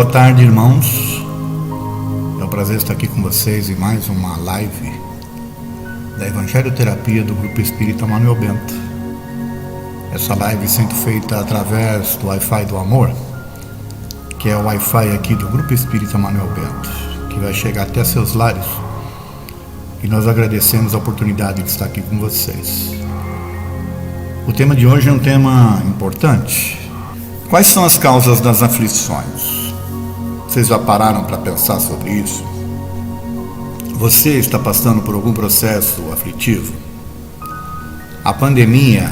boa tarde, irmãos. É um prazer estar aqui com vocês em mais uma live da Evangelioterapia do Grupo Espírita Manuel Bento. Essa live sendo feita através do Wi-Fi do Amor, que é o Wi-Fi aqui do Grupo Espírita Manuel Bento, que vai chegar até seus lares. E nós agradecemos a oportunidade de estar aqui com vocês. O tema de hoje é um tema importante. Quais são as causas das aflições? Vocês já pararam para pensar sobre isso? Você está passando por algum processo aflitivo? A pandemia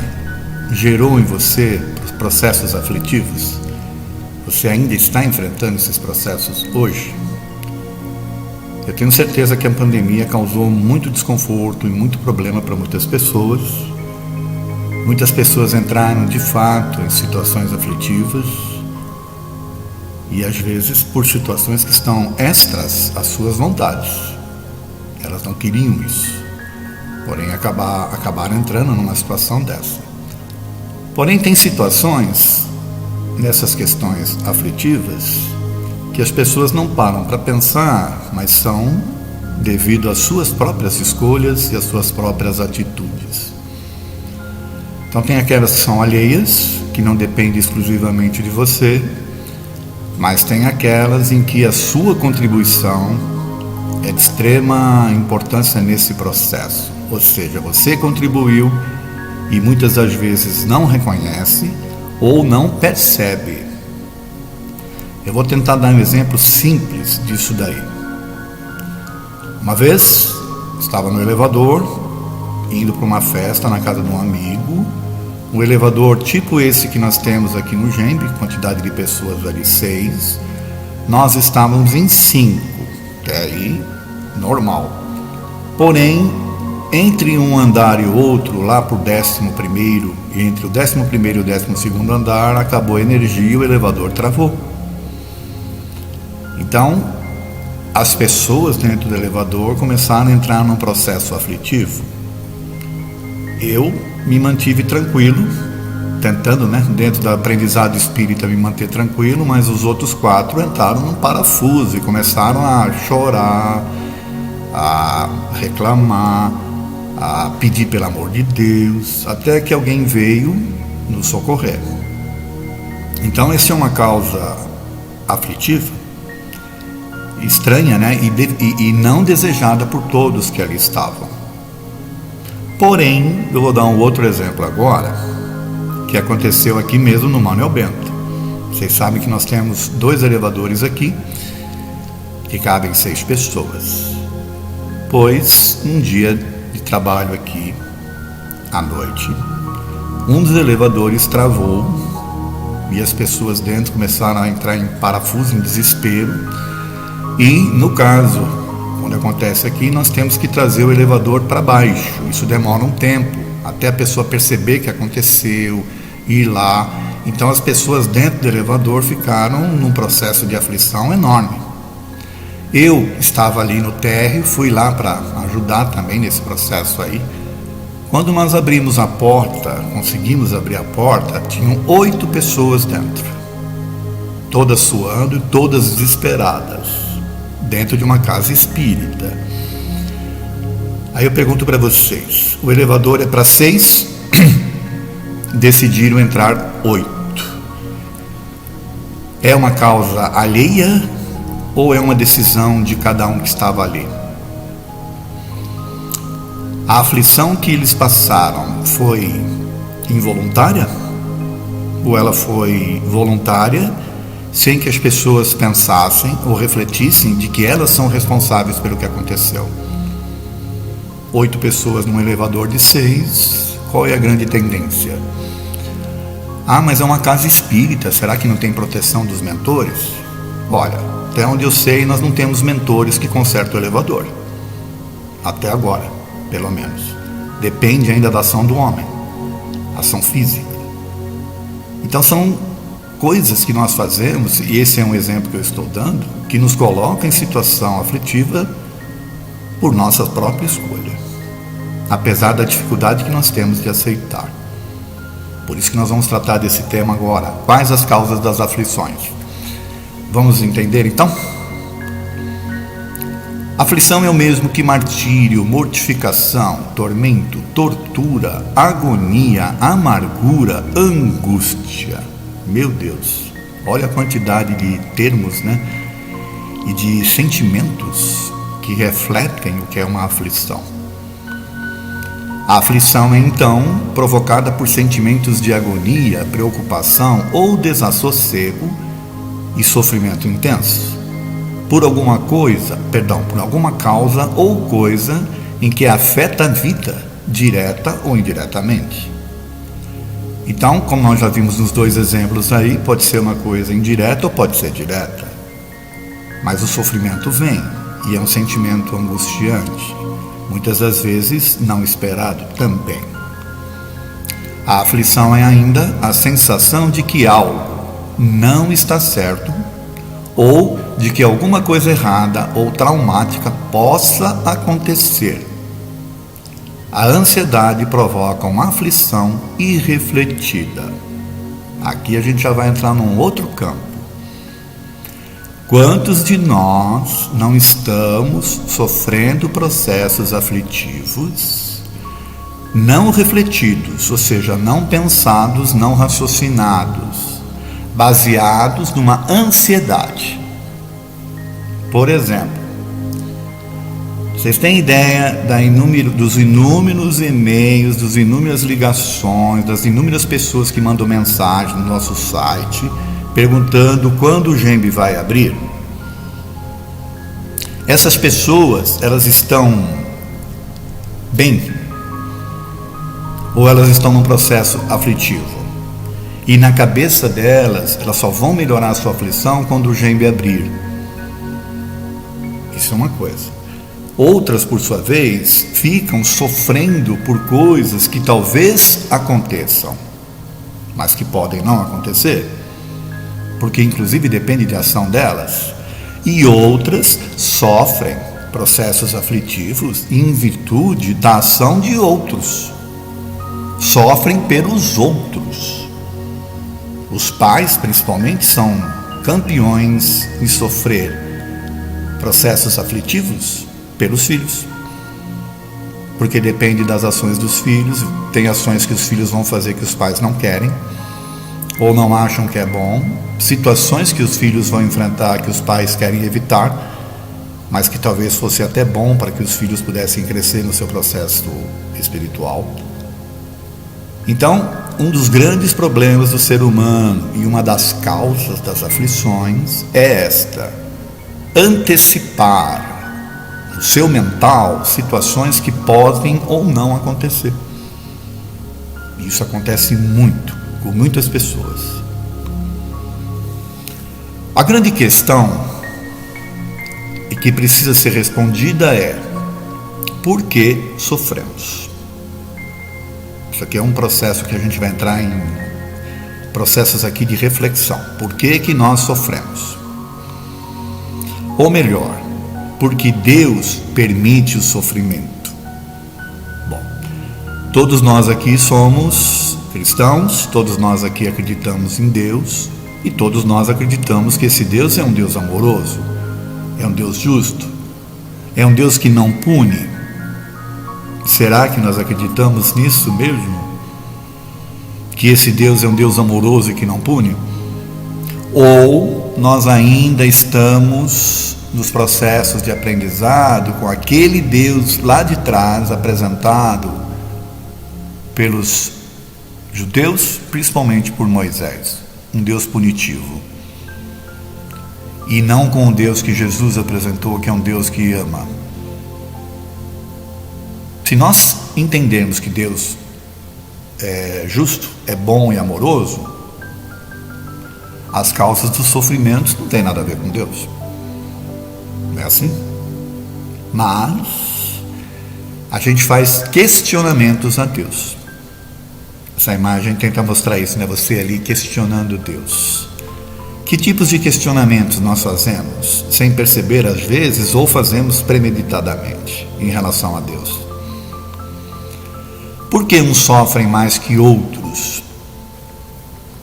gerou em você processos aflitivos? Você ainda está enfrentando esses processos hoje? Eu tenho certeza que a pandemia causou muito desconforto e muito problema para muitas pessoas. Muitas pessoas entraram de fato em situações aflitivas e às vezes por situações que estão extras às suas vontades. Elas não queriam isso, porém acabaram entrando numa situação dessa. Porém tem situações nessas questões aflitivas que as pessoas não param para pensar, mas são devido às suas próprias escolhas e às suas próprias atitudes. Então tem aquelas que são alheias, que não dependem exclusivamente de você, mas tem aquelas em que a sua contribuição é de extrema importância nesse processo. Ou seja, você contribuiu e muitas das vezes não reconhece ou não percebe. Eu vou tentar dar um exemplo simples disso daí. Uma vez, estava no elevador, indo para uma festa na casa de um amigo. Um elevador tipo esse que nós temos aqui no Gembe, quantidade de pessoas ali 6. Nós estávamos em 5, que é aí normal. Porém, entre um andar e outro, lá por 11º, e entre o 11º e o 12º andar, acabou a energia e o elevador travou. Então, as pessoas dentro do elevador começaram a entrar num processo aflitivo. Eu me mantive tranquilo, tentando, dentro do aprendizado espírita, me manter tranquilo, mas os outros 4 entraram num parafuso e começaram a chorar, a reclamar, a pedir pelo amor de Deus, até que alguém veio nos socorrer. Então, essa é uma causa aflitiva, estranha, e não desejada por todos que ali estavam. Porém, eu vou dar um outro exemplo agora, que aconteceu aqui mesmo no Manuel Bento. Vocês sabem que nós temos 2 elevadores aqui, que cabem 6 pessoas. Pois, um dia de trabalho aqui, à noite, um dos elevadores travou e as pessoas dentro começaram a entrar em parafuso, em desespero. E, no caso, quando acontece aqui, nós temos que trazer o elevador para baixo. Isso demora um tempo, até a pessoa perceber que aconteceu, ir lá. Então as pessoas dentro do elevador ficaram num processo de aflição enorme. Eu estava ali no térreo, fui lá para ajudar também nesse processo aí. Quando nós abrimos a porta, conseguimos abrir a porta, tinham 8 pessoas dentro. Todas suando e todas desesperadas, dentro de uma casa espírita. Aí eu pergunto para vocês, o elevador é para 6, decidiram entrar 8. É uma causa alheia ou é uma decisão de cada um que estava ali? A aflição que eles passaram foi involuntária? Ou ela foi voluntária, sem que as pessoas pensassem ou refletissem de que elas são responsáveis pelo que aconteceu? 8 pessoas num elevador de 6, qual é a grande tendência? Ah, mas é uma casa espírita, será que não tem proteção dos mentores? Olha, até onde eu sei, nós não temos mentores que consertam o elevador. Até agora, pelo menos. Depende ainda da ação do homem, ação física. Então são coisas que nós fazemos, e esse é um exemplo que eu estou dando, que nos coloca em situação aflitiva por nossa própria escolha, apesar da dificuldade que nós temos de aceitar. Por isso que nós vamos tratar desse tema agora. Quais as causas das aflições? Vamos entender então? Aflição é o mesmo que martírio, mortificação, tormento, tortura, agonia, amargura, angústia. Meu Deus, olha a quantidade de termos, né? E de sentimentos que refletem o que é uma aflição. A aflição é então provocada por sentimentos de agonia, preocupação ou desassossego e sofrimento intenso. Por alguma causa ou coisa em que afeta a vida, direta ou indiretamente. Então, como nós já vimos nos dois exemplos aí, pode ser uma coisa indireta ou pode ser direta. Mas o sofrimento vem e é um sentimento angustiante, muitas das vezes não esperado também. A aflição é ainda a sensação de que algo não está certo ou de que alguma coisa errada ou traumática possa acontecer. A ansiedade provoca uma aflição irrefletida. Aqui a gente já vai entrar num outro campo. Quantos de nós não estamos sofrendo processos aflitivos não refletidos, ou seja, não pensados, não raciocinados, baseados numa ansiedade? Por exemplo, vocês têm ideia dos inúmeros e-mails, das inúmeras ligações, das inúmeras pessoas que mandam mensagem no nosso site perguntando quando o GEMB vai abrir? Essas pessoas, elas estão bem? Ou elas estão num processo aflitivo? E na cabeça delas, elas só vão melhorar a sua aflição quando o GEMB abrir. Isso é uma coisa. Outras, por sua vez, ficam sofrendo por coisas que talvez aconteçam, mas que podem não acontecer, porque inclusive depende de ação delas. E outras sofrem processos aflitivos em virtude da ação de outros. Sofrem pelos outros. Os pais, principalmente, são campeões em sofrer processos aflitivos pelos filhos, porque depende das ações dos filhos. Tem ações que os filhos vão fazer que os pais não querem ou não acham que é bom, situações que os filhos vão enfrentar que os pais querem evitar, mas que talvez fosse até bom para que os filhos pudessem crescer no seu processo espiritual. Então, um dos grandes problemas do ser humano e uma das causas das aflições é esta: antecipar no seu mental situações que podem ou não acontecer. Isso acontece muito com muitas pessoas. A grande questão e que precisa ser respondida é: por que sofremos? Isso aqui é um processo que a gente vai entrar em processos aqui de reflexão. Por que nós sofremos? Ou melhor, porque Deus permite o sofrimento. Bom, todos nós aqui somos cristãos, todos nós aqui acreditamos em Deus, e todos nós acreditamos que esse Deus é um Deus amoroso, é um Deus justo, é um Deus que não pune. Será que nós acreditamos nisso mesmo? Que esse Deus é um Deus amoroso e que não pune? Ou nós ainda estamos nos processos de aprendizado com aquele Deus lá de trás apresentado pelos judeus, principalmente por Moisés, um Deus punitivo, e não com o Deus que Jesus apresentou, que é um Deus que ama? Se nós entendermos que Deus é justo, é bom e amoroso, as causas dos sofrimentos não têm nada a ver com Deus. Não é assim? Mas a gente faz questionamentos a Deus. Essa imagem tenta mostrar isso, né? Você ali questionando Deus. Que tipos de questionamentos nós fazemos sem perceber às vezes, ou fazemos premeditadamente em relação a Deus? Por que uns sofrem mais que outros?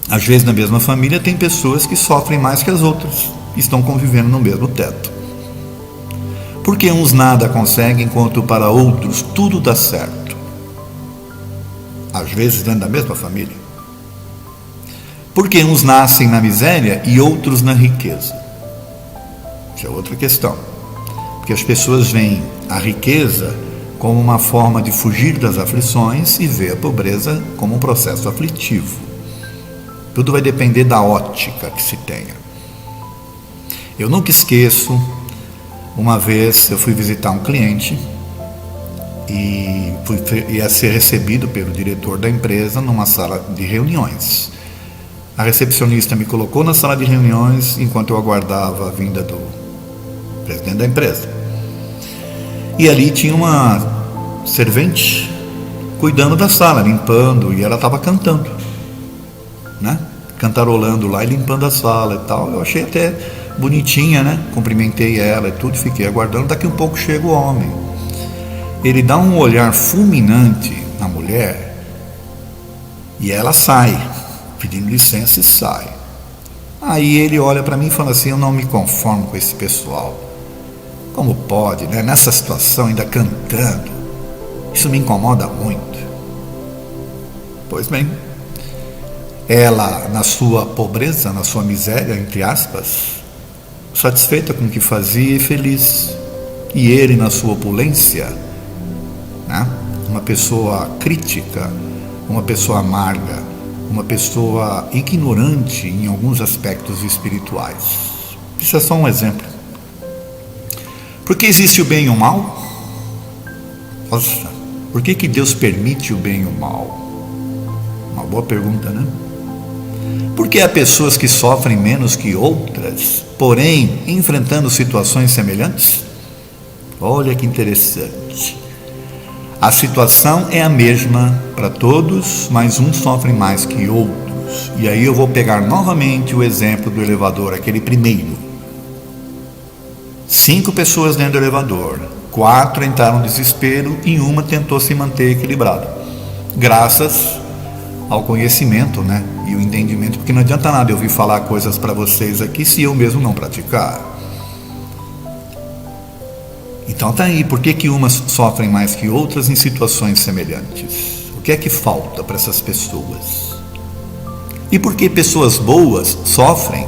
Às vezes na mesma família tem pessoas que sofrem mais que as outras. estão convivendo no mesmo teto. Porque uns nada conseguem, enquanto para outros tudo dá certo. Às vezes dentro da mesma família. Porque uns nascem na miséria e outros na riqueza. Isso é outra questão. Porque as pessoas veem a riqueza como uma forma de fugir das aflições e vê a pobreza como um processo aflitivo. Tudo vai depender da ótica que se tenha. Eu nunca esqueço, uma vez eu fui visitar um cliente e ia ser recebido pelo diretor da empresa numa sala de reuniões. A recepcionista me colocou na sala de reuniões enquanto eu aguardava a vinda do presidente da empresa. E ali tinha uma servente cuidando da sala, limpando, e ela estava cantando, né? Cantarolando lá e limpando a sala e tal. Eu achei até bonitinha, né? Cumprimentei ela e tudo, fiquei aguardando. Daqui um pouco chega o homem. Ele dá um olhar fulminante na mulher e ela sai, pedindo licença, e sai. Aí ele olha para mim e fala assim: eu não me conformo com esse pessoal. Como pode, né? Nessa situação ainda cantando. Isso me incomoda muito. Pois bem, ela, na sua pobreza, na sua miséria, entre aspas, satisfeita com o que fazia e feliz. E ele, na sua opulência, né? Uma pessoa crítica, uma pessoa amarga, uma pessoa ignorante em alguns aspectos espirituais. Isso é só um exemplo. Por que existe o bem e o mal? Nossa, por que Deus permite o bem e o mal? Uma boa pergunta, né? Porque há pessoas que sofrem menos que outras, porém enfrentando situações semelhantes? Olha que interessante. A situação é a mesma para todos, mas uns sofrem mais que outros. E aí eu vou pegar novamente o exemplo do elevador, aquele primeiro. 5 pessoas dentro do elevador, 4 entraram em desespero e uma tentou se manter equilibrada. Graças ao conhecimento, né? E o entendimento, porque não adianta nada eu vir falar coisas para vocês aqui se eu mesmo não praticar. Então tá aí, por que umas sofrem mais que outras em situações semelhantes? O que é que falta para essas pessoas? E por que pessoas boas sofrem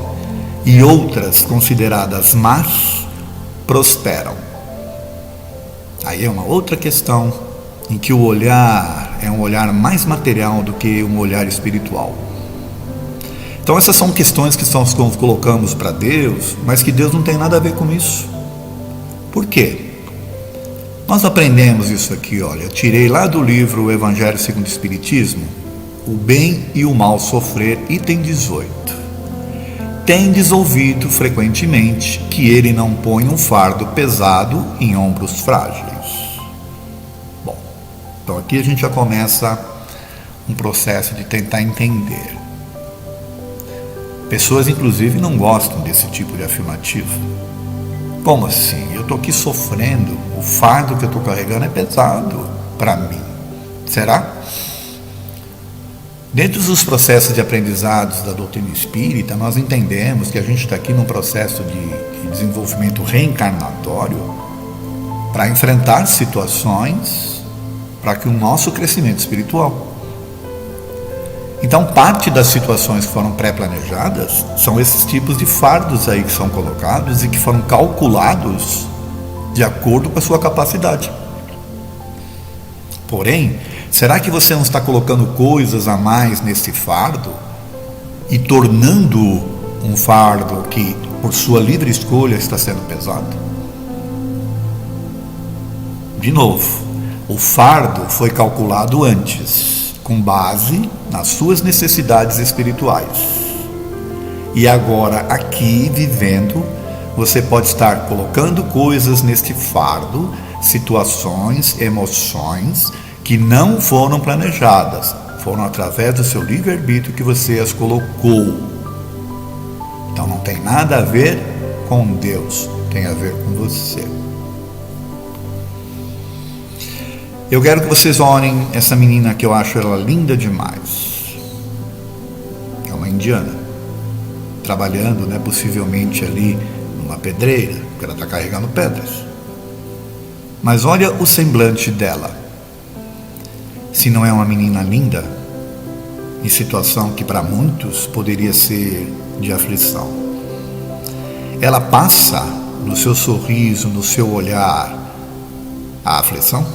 e outras consideradas más prosperam? Aí é uma outra questão em que o olhar é um olhar mais material do que um olhar espiritual. Então essas são questões que nós colocamos para Deus, mas que Deus não tem nada a ver com isso. Por quê? Nós aprendemos isso aqui, olha, eu tirei lá do livro O Evangelho segundo o Espiritismo, O Bem e o Mal Sofrer, item 18. Tendes ouvido frequentemente que ele não põe um fardo pesado em ombros frágeis. Bom, então aqui a gente já começa um processo de tentar entender. Pessoas inclusive não gostam desse tipo de afirmativa. Como assim? Eu estou aqui sofrendo, o fardo que eu estou carregando é pesado para mim. Será? Dentro dos processos de aprendizados da doutrina espírita, nós entendemos que a gente está aqui num processo de desenvolvimento reencarnatório para enfrentar situações para que o nosso crescimento espiritual. Então, parte das situações que foram pré-planejadas são esses tipos de fardos aí que são colocados e que foram calculados de acordo com a sua capacidade. Porém, será que você não está colocando coisas a mais nesse fardo e tornando um fardo que, por sua livre escolha, está sendo pesado? De novo, o fardo foi calculado antes, com base nas suas necessidades espirituais. E agora, aqui, vivendo, você pode estar colocando coisas neste fardo, situações, emoções que não foram planejadas, foram através do seu livre-arbítrio que você as colocou. Então não tem nada a ver com Deus, tem a ver com você. Eu quero que vocês olhem essa menina que eu acho ela linda demais. É uma indiana. trabalhando, né, possivelmente ali numa pedreira, porque ela está carregando pedras. Mas olha o semblante dela. Se não é uma menina linda, em situação que para muitos poderia ser de aflição. Ela passa no seu sorriso, no seu olhar, a aflição?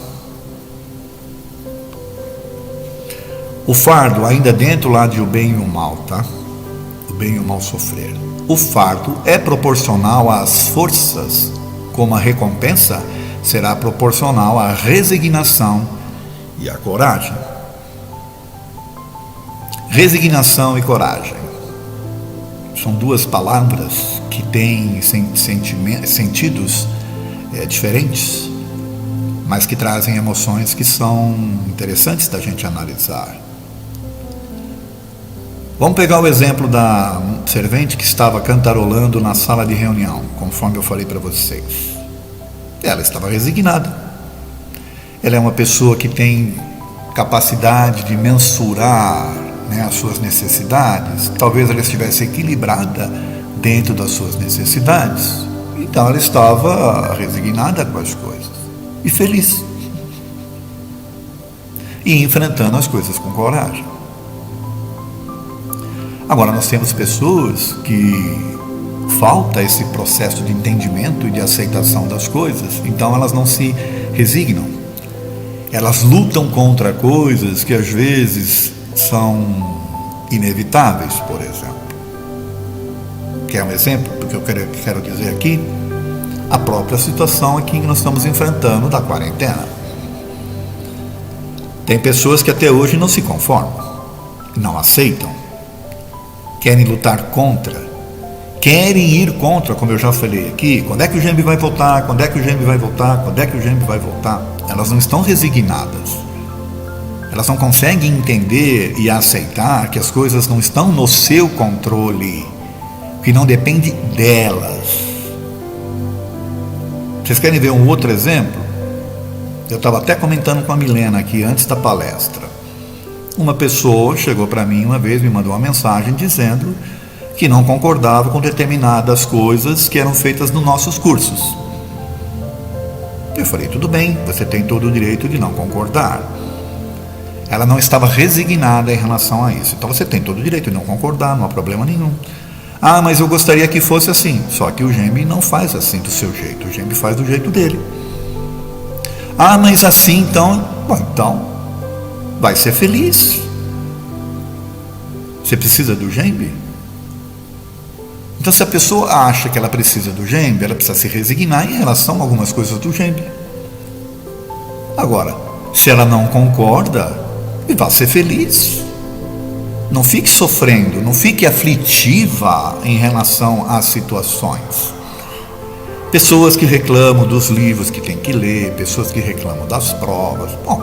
O fardo, ainda dentro lá de o bem e o mal, tá? O bem e o mal sofrer. O fardo é proporcional às forças, como a recompensa será proporcional à resignação e à coragem. Resignação e coragem são duas palavras que têm sentidos diferentes, mas que trazem emoções que são interessantes da gente analisar. Vamos pegar o exemplo da servente que estava cantarolando na sala de reunião, conforme eu falei para vocês. Ela estava resignada. Ela é uma pessoa que tem capacidade de mensurar, né, as suas necessidades. Talvez ela estivesse equilibrada dentro das suas necessidades. Então ela estava resignada com as coisas e feliz, e enfrentando as coisas com coragem. Agora, nós temos pessoas que falta esse processo de entendimento e de aceitação das coisas, então elas não se resignam. Elas lutam contra coisas que às vezes são inevitáveis, por exemplo. Quer um exemplo? Porque eu quero dizer aqui a própria situação aqui que nós estamos enfrentando da quarentena. Tem pessoas que até hoje não se conformam, não aceitam, querem lutar contra, querem ir contra, como eu já falei aqui. Quando é que o GEMB vai voltar? Quando é que o GEMB vai voltar? Quando é que o GEMB vai voltar? Elas não estão resignadas. Elas não conseguem entender e aceitar que as coisas não estão no seu controle, que não depende delas. Vocês querem ver um outro exemplo? Eu estava até comentando com a Milena aqui antes da palestra. Uma pessoa chegou para mim uma vez, me mandou uma mensagem dizendo que não concordava com determinadas coisas que eram feitas nos nossos cursos. Eu falei, tudo bem, você tem todo o direito de não concordar. Ela não estava resignada em relação a isso. Então você tem todo o direito de não concordar, não há problema nenhum. Ah, mas eu gostaria que fosse assim. Só que o GEMB não faz assim do seu jeito, o GEMB faz do jeito dele. Ah, mas assim então... Bom, então vai ser feliz. Você precisa do GEMB? Então, se a pessoa acha que ela precisa do GEMB, ela precisa se resignar em relação a algumas coisas do GEMB. Agora, se ela não concorda, vai ser feliz. Não fique sofrendo, não fique aflitiva em relação às situações. Pessoas que reclamam dos livros que tem que ler, pessoas que reclamam das provas. Bom,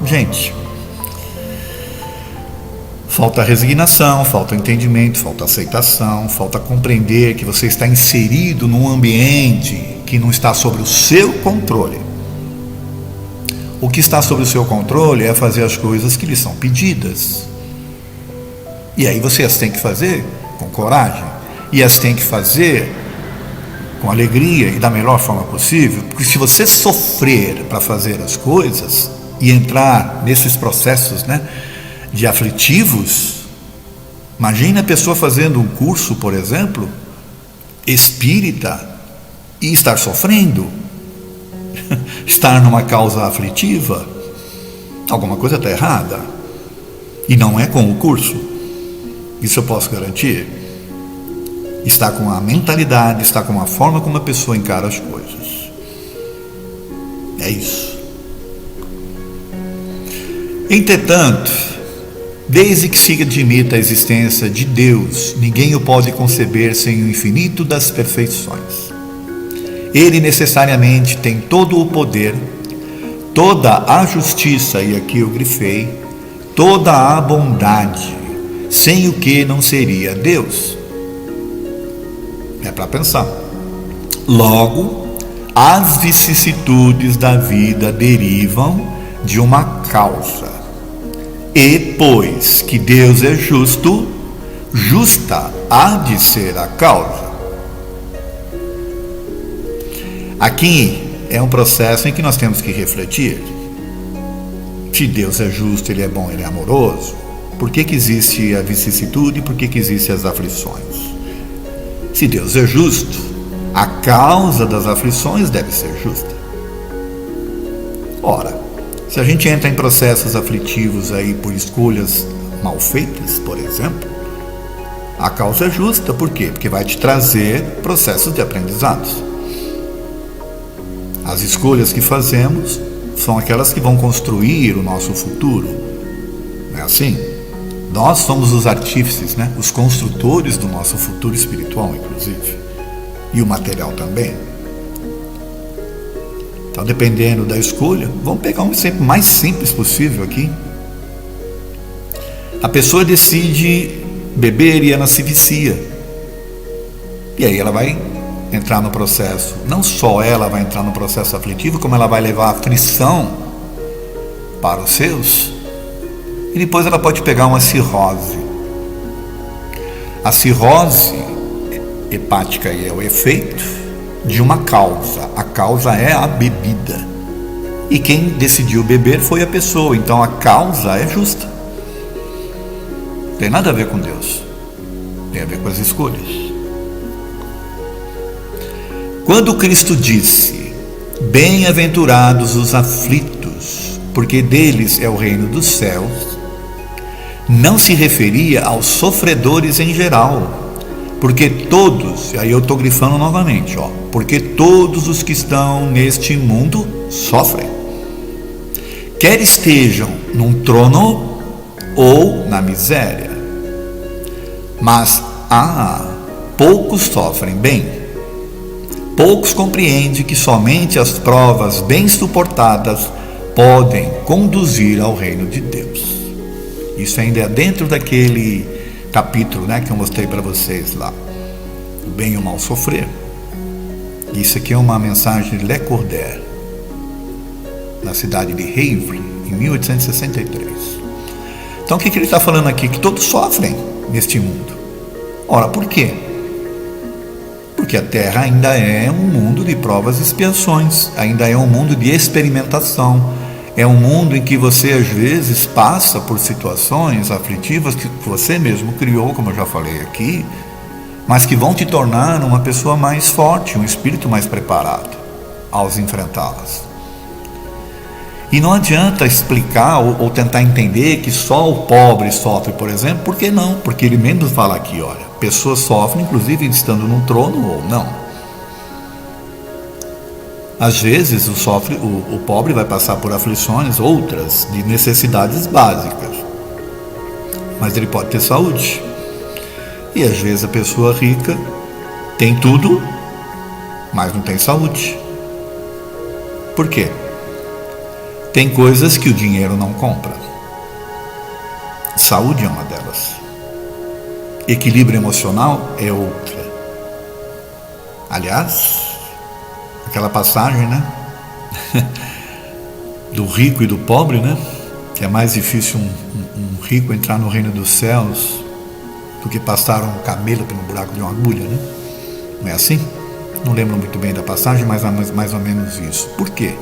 gente, falta resignação, falta entendimento, falta aceitação, falta compreender que você está inserido num ambiente que não está sob o seu controle. O que está sob o seu controle é fazer as coisas que lhe são pedidas. E aí você as tem que fazer com coragem, e as tem que fazer com alegria e da melhor forma possível, porque se você sofrer para fazer as coisas e entrar nesses processos, né, de aflitivos, imagine a pessoa fazendo um curso, por exemplo, espírita, e estar sofrendo, estar numa causa aflitiva, alguma coisa está errada, e não é com o curso, isso eu posso garantir. Está com a mentalidade, está com a forma como a pessoa encara as coisas. É isso. Entretanto, desde que se admita a existência de Deus, ninguém o pode conceber sem o infinito das perfeições. Ele necessariamente tem todo o poder, toda a justiça, e aqui eu grifei, toda a bondade, sem o que não seria Deus. É para pensar. Logo, as vicissitudes da vida derivam de uma causa. E, pois que Deus é justo, justa há de ser a causa. Aqui é um processo em que nós temos que refletir. Se Deus é justo, Ele é bom, Ele é amoroso, por que existe a vicissitude e por que existem as aflições? Se Deus é justo, a causa das aflições deve ser justa. Ora, se a gente entra em processos aflitivos aí por escolhas mal feitas, por exemplo, a causa é justa. Por quê? Porque vai te trazer processos de aprendizados. As escolhas que fazemos são aquelas que vão construir o nosso futuro. Não é assim? Nós somos os artífices, né? Os construtores do nosso futuro espiritual, inclusive. E o material também. Então, dependendo da escolha, vamos pegar um exemplo mais simples possível aqui. A pessoa decide beber e ela se vicia. E aí ela vai entrar no processo. Não só ela vai entrar no processo aflitivo, como ela vai levar a aflição para os seus. E depois ela pode pegar uma cirrose. A cirrose hepática é o efeito de uma causa. A causa é a bebida. E quem decidiu beber foi a pessoa. Então a causa é justa. Não tem nada a ver com Deus. Tem a ver com as escolhas. Quando Cristo disse: bem-aventurados os aflitos, porque deles é o reino dos céus, não se referia aos sofredores em geral, porque todos, aí eu estou grifando novamente, porque todos os que estão neste mundo sofrem, quer estejam num trono ou na miséria, mas poucos sofrem bem, poucos compreendem que somente as provas bem suportadas podem conduzir ao reino de Deus. Isso ainda é dentro daquele capítulo, né, que eu mostrei para vocês lá, o bem e o mal sofrer. Isso aqui é uma mensagem de Le Cordaire, na cidade de Havre, em 1863. Então o que ele está falando aqui? Que todos sofrem neste mundo. Ora, por quê? Porque a Terra ainda é um mundo de provas e expiações, ainda é um mundo de experimentação. É um mundo em que você às vezes passa por situações aflitivas que você mesmo criou, como eu já falei aqui, mas que vão te tornar uma pessoa mais forte, um espírito mais preparado ao enfrentá-las. E não adianta explicar ou tentar entender que só o pobre sofre, por exemplo. Por que não? Porque ele mesmo fala aqui, olha, pessoas sofrem, inclusive estando num trono ou não. Às vezes o pobre vai passar por aflições outras, de necessidades básicas, mas ele pode ter saúde. E às vezes a pessoa rica tem tudo, mas não tem saúde. Por quê? Tem coisas que o dinheiro não compra. Saúde é uma delas. Equilíbrio emocional é outra. Aliás, aquela passagem, né? Do rico e do pobre, né? Que é mais difícil um rico entrar no reino dos céus do que passar um camelo pelo buraco de uma agulha, né? Não é assim? Não lembro muito bem da passagem, mas mais ou menos isso. Por quê?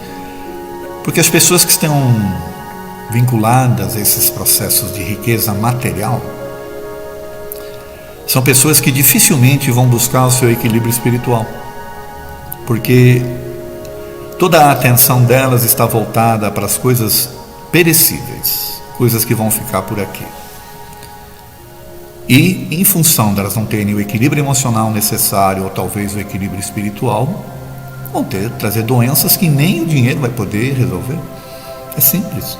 Porque as pessoas que estão vinculadas a esses processos de riqueza material são pessoas que dificilmente vão buscar o seu equilíbrio espiritual, porque toda a atenção delas está voltada para as coisas perecíveis, coisas que vão ficar por aqui. E em função delas não terem o equilíbrio emocional necessário, ou talvez o equilíbrio espiritual, vão trazer doenças que nem o dinheiro vai poder resolver. É simples.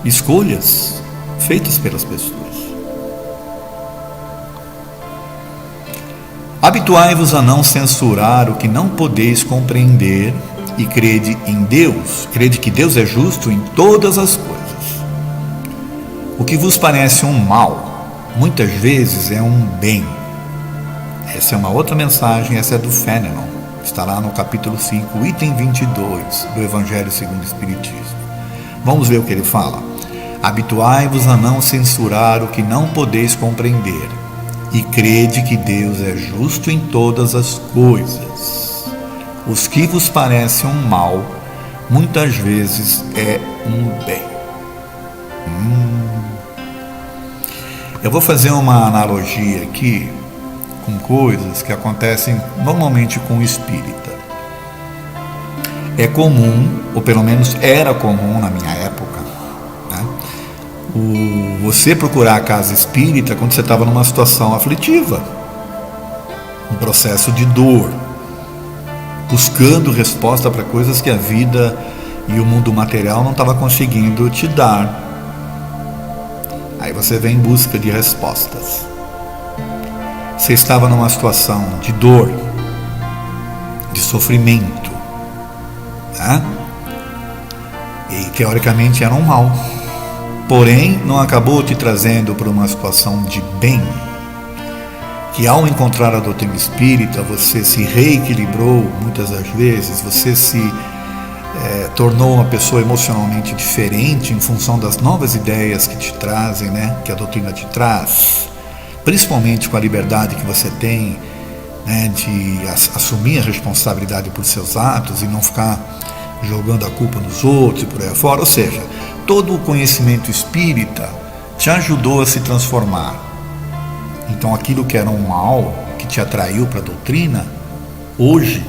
Escolhas feitas pelas pessoas. Habituai-vos a não censurar o que não podeis compreender e crede em Deus. Crede que Deus é justo em todas as coisas. O que vos parece um mal, muitas vezes é um bem. Essa é uma outra mensagem, essa é do Fénelon. Está lá no capítulo 5, item 22 do Evangelho segundo o Espiritismo. Vamos ver o que ele fala. Habituai-vos a não censurar o que não podeis compreender, e crede que Deus é justo em todas as coisas. Os que vos parecem um mal, muitas vezes é um bem. Eu vou fazer uma analogia aqui com coisas que acontecem normalmente com o espírita. É comum, ou pelo menos era comum na minha época, né, você procurar a casa espírita quando você estava numa situação aflitiva, um processo de dor, buscando resposta para coisas que a vida e o mundo material não estava conseguindo te dar. Aí você vem em busca de respostas. Você estava numa situação de dor, de sofrimento, né? E teoricamente era um mal. Porém, não acabou te trazendo para uma situação de bem, que ao encontrar a doutrina espírita, você se reequilibrou muitas das vezes, você se tornou uma pessoa emocionalmente diferente em função das novas ideias que te trazem, né? Que a doutrina te traz, principalmente com a liberdade que você tem, né? De assumir a responsabilidade por seus atos e não ficar jogando a culpa nos outros e por aí afora. Ou seja, todo o conhecimento espírita te ajudou a se transformar. Então aquilo que era um mal, que te atraiu para a doutrina, hoje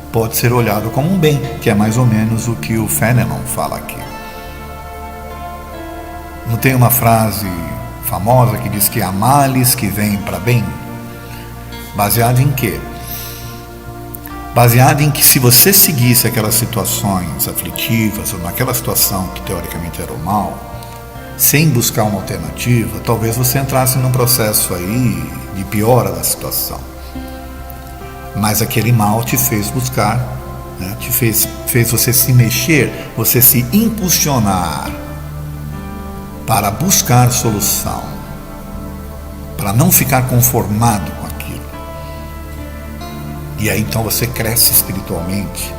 pode ser olhado como um bem, que é mais ou menos o que o Fenelon fala aqui. Não tem uma frase famosa que diz que há males que vêm para bem? Baseado em quê? Baseado em que se você seguisse aquelas situações aflitivas, ou naquela situação que teoricamente era o mal, sem buscar uma alternativa, talvez você entrasse num processo aí de piora da situação. Mas aquele mal te fez buscar, né? Te fez você se mexer, você se impulsionar para buscar solução, para não ficar conformado com aquilo. E aí então você cresce espiritualmente,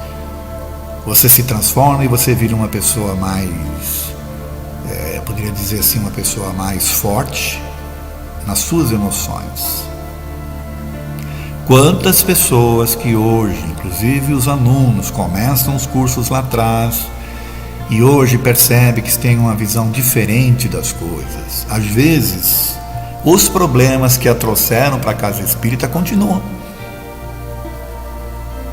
você se transforma e você vira uma pessoa mais, eu poderia dizer assim, uma pessoa mais forte nas suas emoções. Quantas pessoas que hoje, inclusive os alunos, começam os cursos lá atrás e hoje percebem que têm uma visão diferente das coisas. Às vezes, os problemas que a trouxeram para a casa espírita continuam.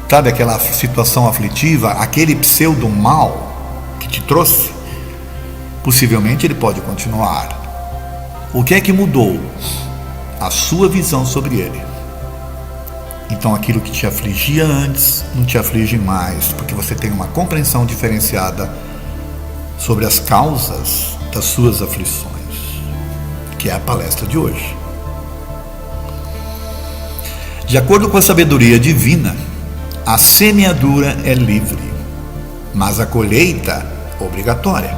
Sabe aquela situação aflitiva, aquele pseudo mal que te trouxe? Possivelmente ele pode continuar. O que é que mudou? A sua visão sobre ele. Então aquilo que te afligia antes não te aflige mais, porque você tem uma compreensão diferenciada sobre as causas das suas aflições, que é a palestra de hoje. De acordo com a sabedoria divina, a semeadura é livre, mas a colheita obrigatória.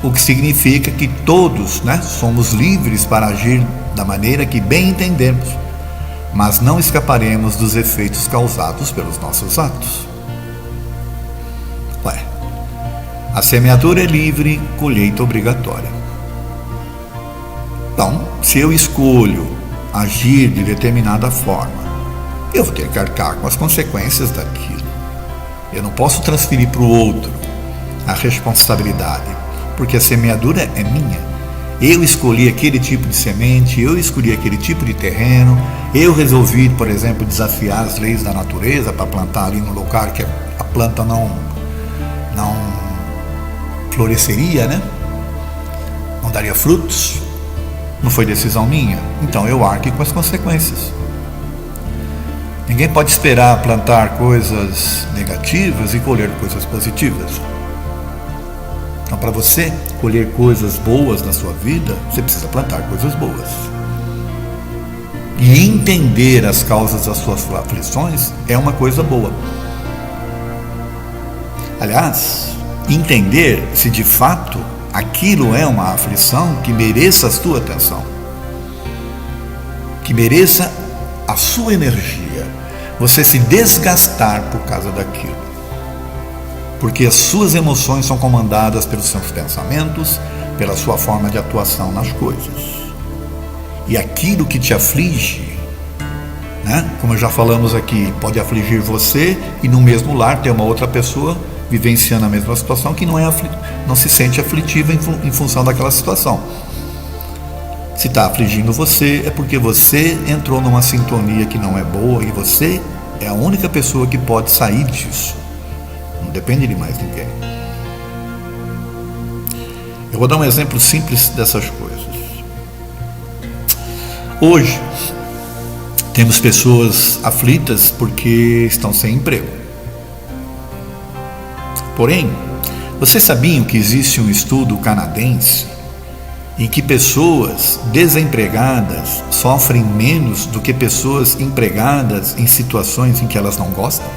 O que significa que todos, né, somos livres para agir da maneira que bem entendemos, mas não escaparemos dos efeitos causados pelos nossos atos. A semeadura é livre, colheita obrigatória. Então, se eu escolho agir de determinada forma, eu vou ter que arcar com as consequências daquilo. Eu não posso transferir para o outro a responsabilidade, porque a semeadura é minha. Eu escolhi aquele tipo de semente, eu escolhi aquele tipo de terreno, eu resolvi, por exemplo, desafiar as leis da natureza para plantar ali no lugar que a planta não floresceria, né? Não daria frutos. Não foi decisão minha, então eu arque com as consequências. Ninguém pode esperar plantar coisas negativas e colher coisas positivas. Então, para você colher coisas boas na sua vida, você precisa plantar coisas boas. E entender as causas das suas aflições é uma coisa boa. Aliás, entender se de fato aquilo é uma aflição que mereça a sua atenção, que mereça a sua energia, você se desgastar por causa daquilo. Porque as suas emoções são comandadas pelos seus pensamentos, pela sua forma de atuação nas coisas. E aquilo que te aflige, né, como já falamos aqui, pode afligir você e no mesmo lar ter uma outra pessoa vivenciando a mesma situação que não se sente aflitiva em função daquela situação. Se está afligindo você, é porque você entrou numa sintonia que não é boa e você é a única pessoa que pode sair disso. Não depende de mais ninguém. Eu vou dar um exemplo simples dessas coisas. Hoje, temos pessoas aflitas porque estão sem emprego. Porém, vocês sabiam que existe um estudo canadense em que pessoas desempregadas sofrem menos do que pessoas empregadas em situações em que elas não gostam?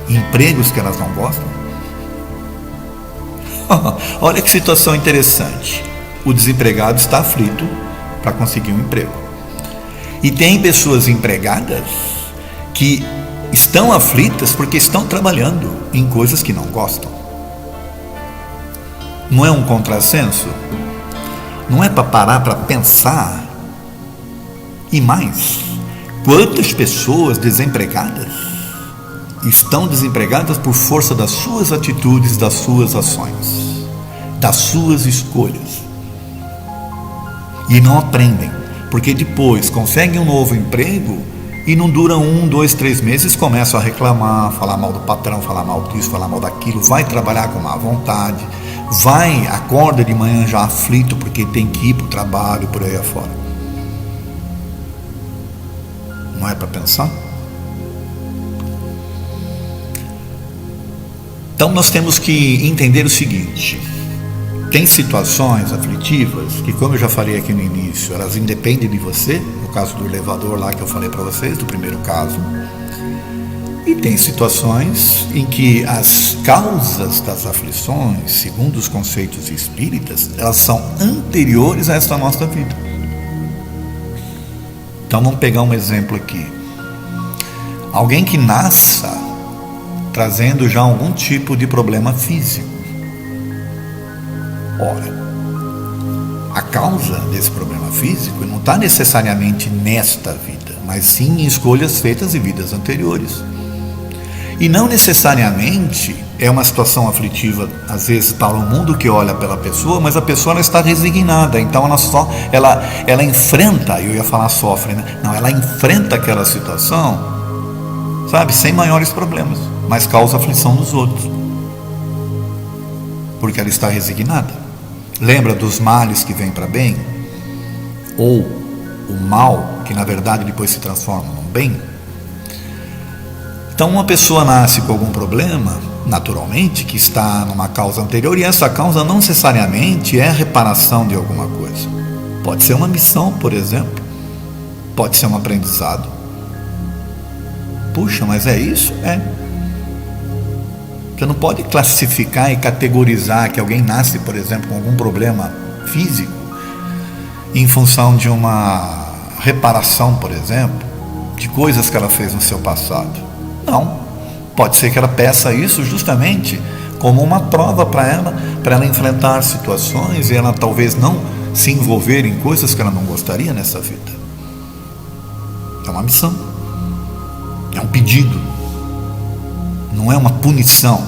Em empregos que elas não gostam? Olha que situação interessante. O desempregado está aflito para conseguir um emprego. E tem pessoas empregadas que estão aflitas porque estão trabalhando em coisas que não gostam. Não é um contrassenso? Não é para parar para pensar? E mais, quantas pessoas desempregadas estão desempregadas por força das suas atitudes, das suas ações, das suas escolhas, e não aprendem, porque depois conseguem um novo emprego e não dura 1, 2, 3 meses, começam a reclamar, falar mal do patrão, falar mal disso, falar mal daquilo, vai trabalhar com má vontade, acorda de manhã já aflito porque tem que ir para o trabalho, por aí afora. Não é para pensar? Então nós temos que entender o seguinte: tem situações aflitivas que, como eu já falei aqui no início, elas independem de você, no caso do elevador lá que eu falei para vocês, do primeiro caso. E tem situações em que as causas das aflições, segundo os conceitos espíritas, elas são anteriores a esta nossa vida. Então vamos pegar um exemplo aqui. Alguém que nasça trazendo já algum tipo de problema físico. Ora, a causa desse problema físico não está necessariamente nesta vida, mas sim em escolhas feitas em vidas anteriores. E não necessariamente é uma situação aflitiva, às vezes, para o mundo que olha pela pessoa, mas a pessoa ela está resignada, então ela enfrenta, eu ia falar sofre, né? Não, ela enfrenta aquela situação, sabe, sem maiores problemas, mas causa aflição nos outros, porque ela está resignada. Lembra dos males que vêm para bem? Ou o mal, que na verdade depois se transforma num bem? Então uma pessoa nasce com algum problema, naturalmente, que está numa causa anterior, e essa causa não necessariamente é a reparação de alguma coisa. Pode ser uma missão, por exemplo. Pode ser um aprendizado. Puxa, mas é isso? É. Você não pode classificar e categorizar que alguém nasce, por exemplo, com algum problema físico em função de uma reparação, por exemplo, de coisas que ela fez no seu passado. Não, pode ser que ela peça isso justamente como uma prova para ela enfrentar situações e ela talvez não se envolver em coisas que ela não gostaria nessa vida. É uma missão, é um pedido, não é uma punição.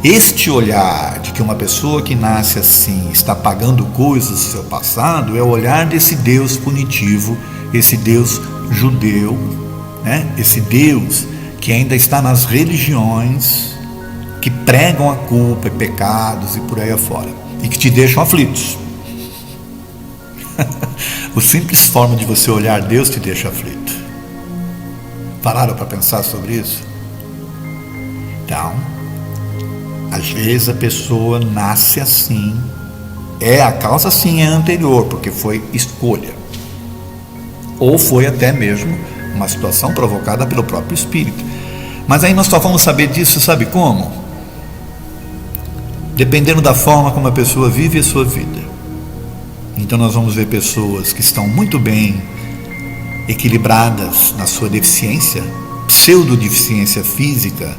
Este olhar de que uma pessoa que nasce assim está pagando coisas do seu passado é o olhar desse Deus punitivo, esse Deus judeu, né? Esse Deus que ainda está nas religiões que pregam a culpa e pecados e por aí afora e que te deixam aflitos. A simples forma de você olhar Deus te deixa aflito. Pararam para pensar sobre isso? Então, às vezes a pessoa nasce assim, a causa sim é anterior, porque foi escolha, ou foi até mesmo uma situação provocada pelo próprio espírito. Mas aí nós só vamos saber disso, sabe como? Dependendo da forma como a pessoa vive a sua vida. Então nós vamos ver pessoas que estão muito bem equilibradas na sua deficiência, pseudo-deficiência física,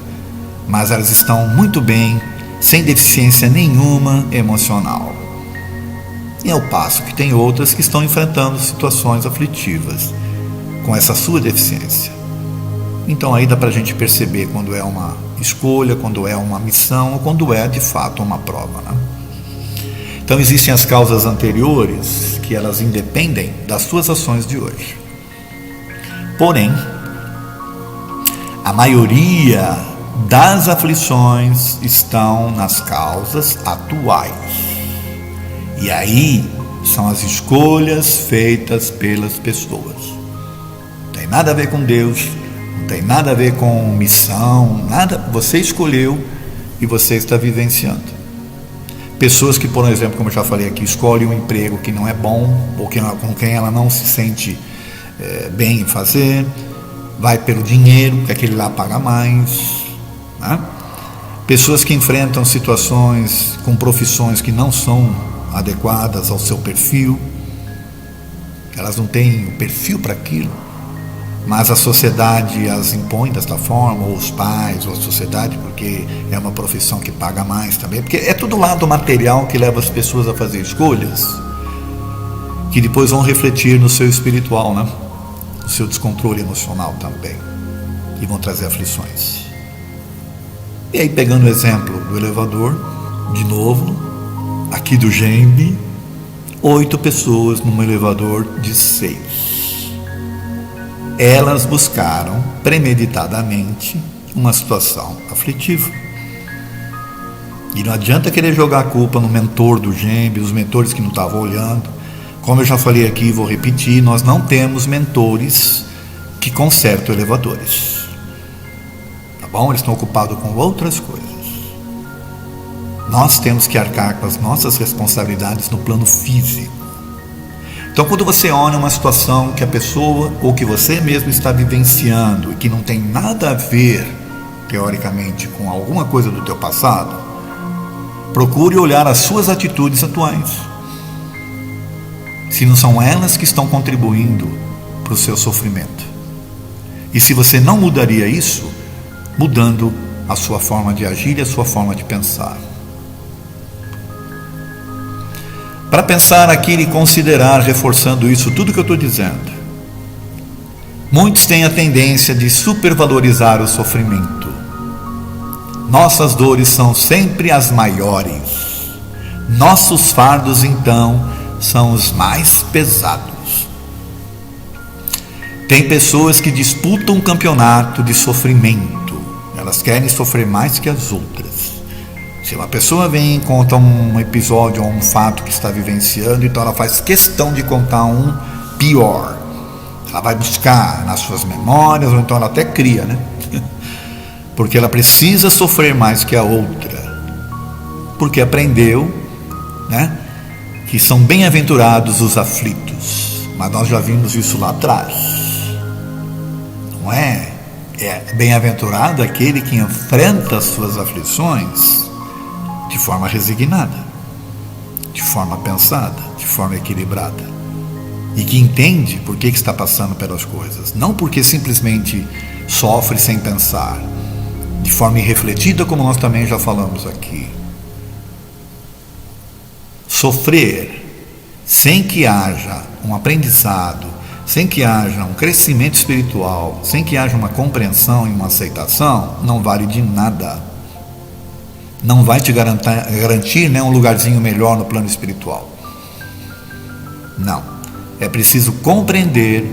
mas elas estão muito bem, sem deficiência nenhuma emocional. E ao passo que tem outras que estão enfrentando situações aflitivas com essa sua deficiência. Então aí dá para a gente perceber quando é uma escolha, quando é uma missão ou quando é de fato uma prova, né? Então existem as causas anteriores que elas independem das suas ações de hoje. Porém, a maioria das aflições estão nas causas atuais. E aí são as escolhas feitas pelas pessoas. Não tem nada a ver com Deus, não tem nada a ver com missão, nada. Você escolheu e você está vivenciando. Pessoas que, por exemplo, como eu já falei aqui, escolhem um emprego que não é bom, ou com quem ela não se sente bem em fazer, vai pelo dinheiro, que aquele lá paga mais, né? Pessoas que enfrentam situações com profissões que não são adequadas ao seu perfil, elas não têm o perfil para aquilo, mas a sociedade as impõe desta forma, ou os pais, ou a sociedade, porque é uma profissão que paga mais também, porque é tudo lado material que leva as pessoas a fazer escolhas que depois vão refletir no seu espiritual, né? No seu descontrole emocional também, e vão trazer aflições. E aí, pegando o exemplo do elevador, de novo, aqui do Gembe, 8 pessoas num elevador de 6. Elas buscaram premeditadamente uma situação aflitiva. E não adianta querer jogar a culpa no mentor do Gembe, os mentores que não estavam olhando. Como eu já falei aqui e vou repetir, nós não temos mentores que consertam elevadores. Tá bom? Eles estão ocupados com outras coisas. Nós temos que arcar com as nossas responsabilidades no plano físico. Então, quando você olha uma situação que a pessoa ou que você mesmo está vivenciando e que não tem nada a ver, teoricamente, com alguma coisa do teu passado, procure olhar as suas atitudes atuais. Se não são elas que estão contribuindo para o seu sofrimento. E se você não mudaria isso, mudando a sua forma de agir e a sua forma de pensar. Para pensar aqui e considerar, reforçando isso, tudo que eu estou dizendo. Muitos têm a tendência de supervalorizar o sofrimento. Nossas dores são sempre as maiores. Nossos fardos, então, são os mais pesados. Tem pessoas que disputam um campeonato de sofrimento. Elas querem sofrer mais que as outras. Se uma pessoa vem e conta um episódio ou um fato que está vivenciando, então ela faz questão de contar um pior. Ela vai buscar nas suas memórias, ou então ela até cria, né? Porque ela precisa sofrer mais que a outra. Porque aprendeu, né, que são bem-aventurados os aflitos. Mas nós já vimos isso lá atrás. Não é? É bem-aventurado aquele que enfrenta as suas aflições de forma resignada, de forma pensada, de forma equilibrada, e que entende por que está passando pelas coisas, não porque simplesmente sofre sem pensar, de forma irrefletida, como nós também já falamos aqui. Sofrer sem que haja um aprendizado, sem que haja um crescimento espiritual, sem que haja uma compreensão e uma aceitação, não vale de nada. Não vai te garantir, né, um lugarzinho melhor no plano espiritual. Não. É preciso compreender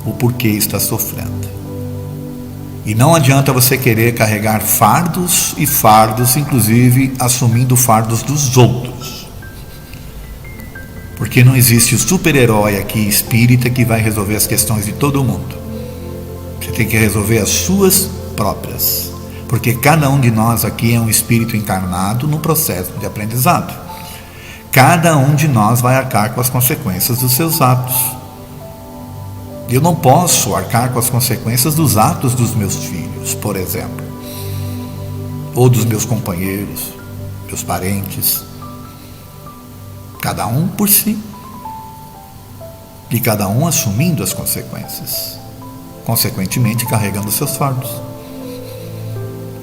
o porquê está sofrendo. E não adianta você querer carregar fardos e fardos, inclusive assumindo fardos dos outros. Porque não existe o super-herói aqui espírita que vai resolver as questões de todo mundo. Você tem que resolver as suas próprias. Porque cada um de nós aqui é um espírito encarnado no processo de aprendizado. Cada um de nós vai arcar com as consequências dos seus atos. Eu não posso arcar com as consequências dos atos dos meus filhos, por exemplo, ou dos meus companheiros, meus parentes. Cada um por si. E cada um assumindo as consequências, consequentemente carregando seus fardos.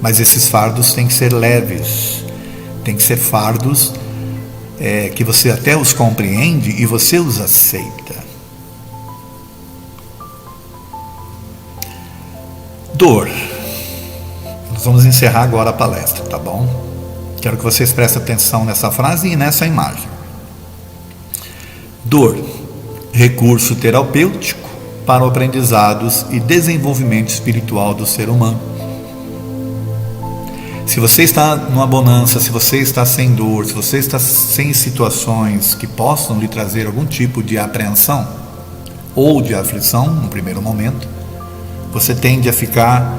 Mas esses fardos têm que ser leves, têm que ser fardos que você até os compreende e você os aceita. Dor. Nós vamos encerrar agora a palestra, tá bom? Quero que vocês prestem atenção nessa frase e nessa imagem. Dor, recurso terapêutico para aprendizados e desenvolvimento espiritual do ser humano. Se você está numa bonança, se você está sem dor, se você está sem situações que possam lhe trazer algum tipo de apreensão ou de aflição no primeiro momento, você tende a ficar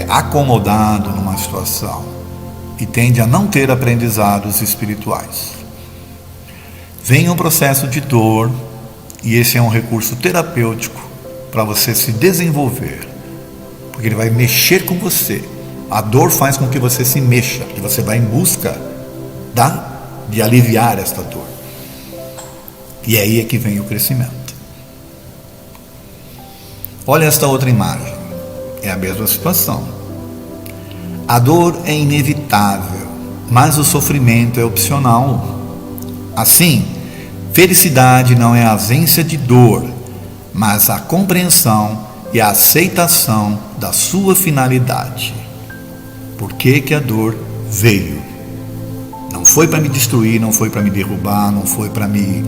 acomodado numa situação e tende a não ter aprendizados espirituais. Vem um processo de dor e esse é um recurso terapêutico para você se desenvolver, porque ele vai mexer com você. A dor faz com que você se mexa, que você vai em busca de aliviar esta dor. E aí é que vem o crescimento. Olha esta outra imagem. É a mesma situação. A dor é inevitável, mas o sofrimento é opcional. Assim, felicidade não é a ausência de dor, mas a compreensão e a aceitação da sua finalidade. Por que a dor veio? Não foi para me destruir, não foi para me derrubar, não foi para me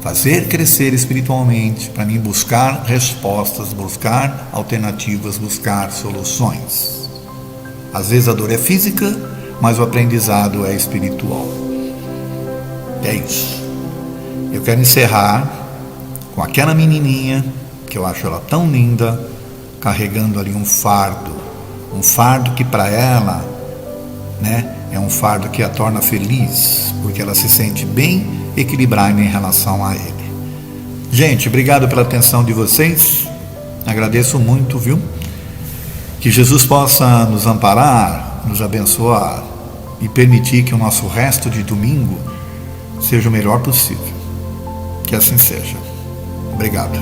fazer crescer espiritualmente, para mim buscar respostas, buscar alternativas, buscar soluções. Às vezes a dor é física, mas o aprendizado é espiritual. É isso. Eu quero encerrar com aquela menininha, que eu acho ela tão linda, carregando ali um fardo que para ela, é um fardo que a torna feliz, porque ela se sente bem equilibrada em relação a ele. Gente, obrigado pela atenção de vocês, agradeço muito, viu? Que Jesus possa nos amparar, nos abençoar e permitir que o nosso resto de domingo seja o melhor possível. Que assim seja. Obrigado.